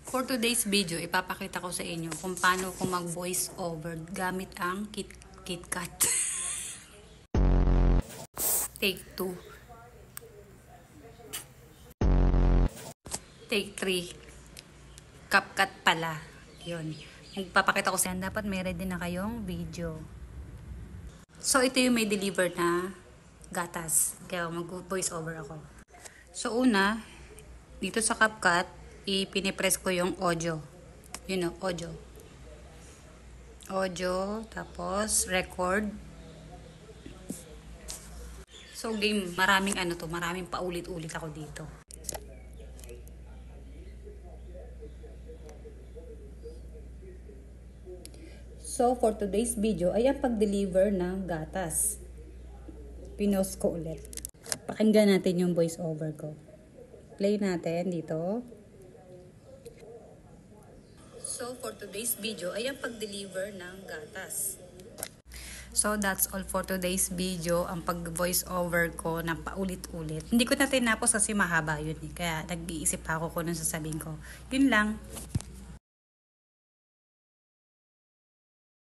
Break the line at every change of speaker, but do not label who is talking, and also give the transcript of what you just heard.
For today's video, ipapakita ko sa inyo kung paano ko mag-voice over gamit ang KitKat. Take 2. Take 3. CapCut pala. Yun. Magpapakita ko sa inyo. Dapat may ready na kayong video. So, ito yung may deliver na gatas. Kaya mag-voice over ako. So, una, dito sa CapCut, ipinipress ko yung audio. You know, audio. Audio, tapos record. So, game, maraming maraming paulit-ulit ako dito. So, for today's video, ay ang pag-deliver ng gatas. Pinost ko ulit. Pakinggan natin yung voice over ko. Play natin dito. So, for today's video, ay ang pag-deliver ng gatas. So, that's all for today's video. Ang pag-voice over ko ng paulit-ulit. Hindi ko na tinapos kasi mahaba yun eh. Kaya nag-iisip ako kung anong sasabihin ko. Yun lang.